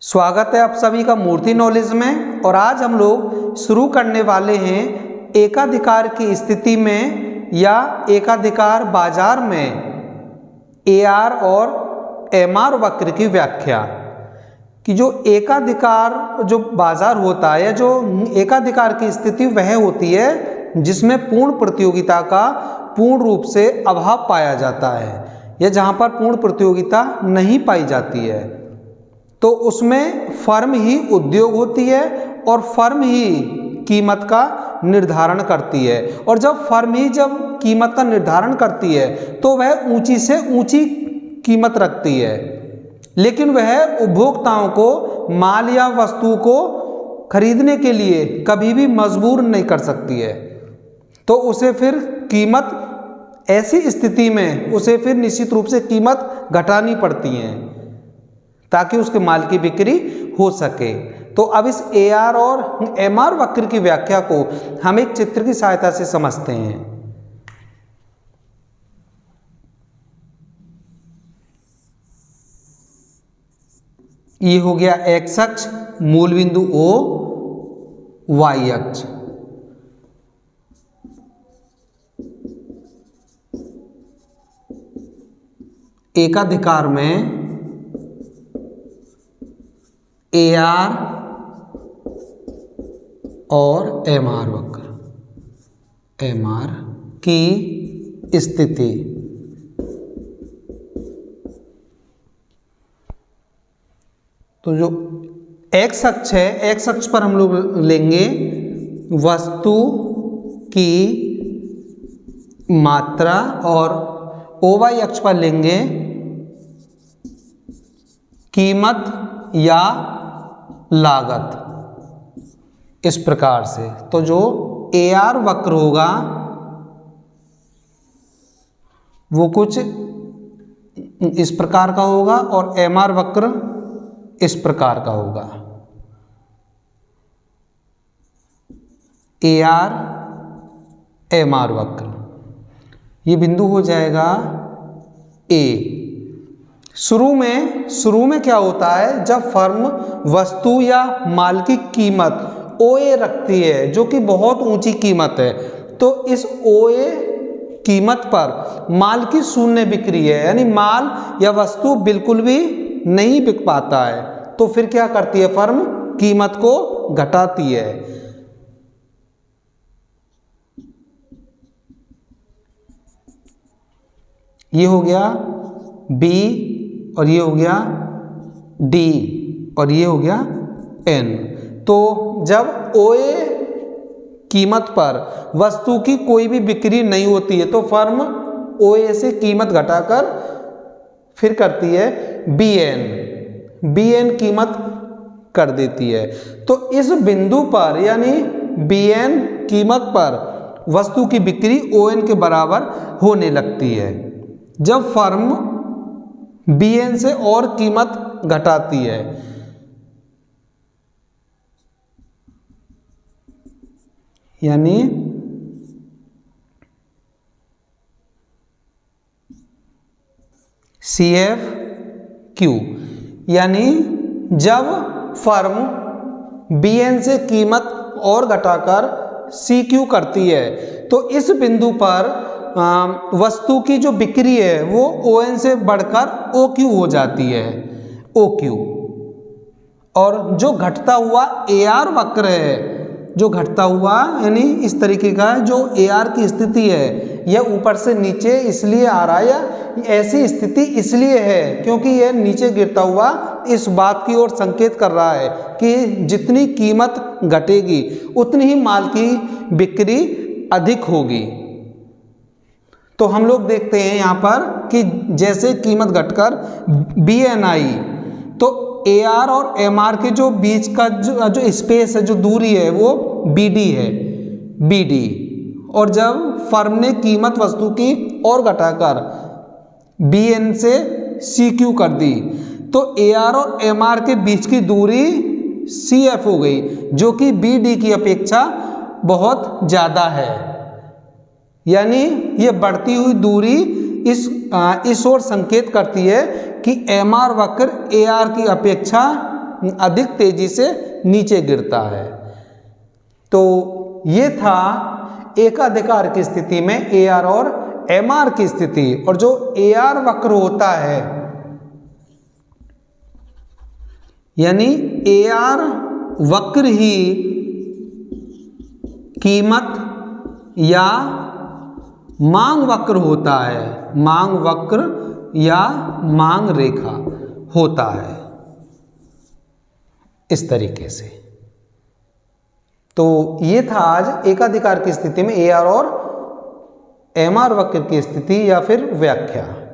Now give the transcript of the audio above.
स्वागत है आप सभी का मूर्ति नॉलेज में। और आज हम लोग शुरू करने वाले हैं एकाधिकार की स्थिति में या एकाधिकार बाजार में एआर और एमआर वक्र की व्याख्या। कि जो एकाधिकार जो बाजार होता है, जो एकाधिकार की स्थिति वह होती है जिसमें पूर्ण प्रतियोगिता का पूर्ण रूप से अभाव पाया जाता है या जहां पर पूर्ण प्रतियोगिता नहीं पाई जाती है, तो उसमें फर्म ही उद्योग होती है और फर्म ही कीमत का निर्धारण करती है। और जब फर्म ही जब कीमत का निर्धारण करती है तो वह ऊंची से ऊंची कीमत रखती है, लेकिन वह उपभोक्ताओं को माल या वस्तु को खरीदने के लिए कभी भी मजबूर नहीं कर सकती है। तो उसे फिर कीमत, ऐसी स्थिति में उसे फिर निश्चित रूप से कीमत घटानी पड़ती है ताकि उसके माल की बिक्री हो सके। तो अब इस एआर और एमआर वक्र की व्याख्या को हम एक चित्र की सहायता से समझते हैं। ये हो गया एक्स अक्ष, मूल बिंदु O, वाई अक्ष। एकाधिकार में एआर और एमआर वक्र, एमआर की स्थिति। तो जो एक्स अक्ष है, एक्स अक्ष पर हम लोग लेंगे वस्तु की मात्रा और ओवाई अक्ष पर लेंगे कीमत या लागत। इस प्रकार से तो जो एआर वक्र होगा वो कुछ इस प्रकार का होगा और एमआर वक्र इस प्रकार का होगा। एआर एमआर वक्र, ये बिंदु हो जाएगा ए। शुरू में क्या होता है, जब फर्म वस्तु या माल की कीमत ओए रखती है जो कि बहुत ऊंची कीमत है, तो इस ओए कीमत पर माल की शून्य बिक्री है, यानी माल या वस्तु बिल्कुल भी नहीं बिक पाता है, तो फिर क्या करती है फर्म, कीमत को घटाती है। ये हो गया बी और ये हो गया डी और ये हो गया एन। तो जब ओए कीमत पर वस्तु की कोई भी बिक्री नहीं होती है तो फर्म ओए से कीमत घटाकर फिर करती है बीएन कीमत कर देती है। तो इस बिंदु पर यानी बीएन कीमत पर वस्तु की बिक्री ओएन के बराबर होने लगती है जब फर्म बीएन से और कीमत घटाती है। यानी CF Q, यानी जब फर्म बीएन से कीमत और घटाकर CQ करती है तो इस बिंदु पर वस्तु की जो बिक्री है वो ON से बढ़कर OQ हो जाती है, OQ। और जो घटता हुआ AR वक्र है, जो घटता हुआ यानी इस तरीके का जो AR की स्थिति है, यह ऊपर से नीचे इसलिए आ रहा है या ऐसी स्थिति इसलिए है क्योंकि यह नीचे गिरता हुआ इस बात की ओर संकेत कर रहा है कि जितनी कीमत घटेगी उतनी ही माल की बिक्री अधिक होगी। तो हम लोग देखते हैं यहाँ पर कि जैसे कीमत घटकर BN आई तो AR और MR के जो बीच का जो स्पेस है, जो दूरी है वो BD है, BD। और जब फर्म ने कीमत वस्तु की और घटाकर BN से CQ कर दी तो AR और MR के बीच की दूरी CF हो गई, जो कि BD की अपेक्षा बहुत ज़्यादा है। यानी ये बढ़ती हुई दूरी इस ओर संकेत करती है कि एमआर वक्र एआर की अपेक्षा अधिक तेजी से नीचे गिरता है। तो ये था एकाधिकार की स्थिति में AR और MR की स्थिति। और जो AR वक्र होता है, यानी AR वक्र ही कीमत या मांग वक्र होता है, मांग वक्र या मांग रेखा होता है इस तरीके से। तो ये था आज एकाधिकार की स्थिति में AR और MR वक्र की स्थिति या फिर व्याख्या।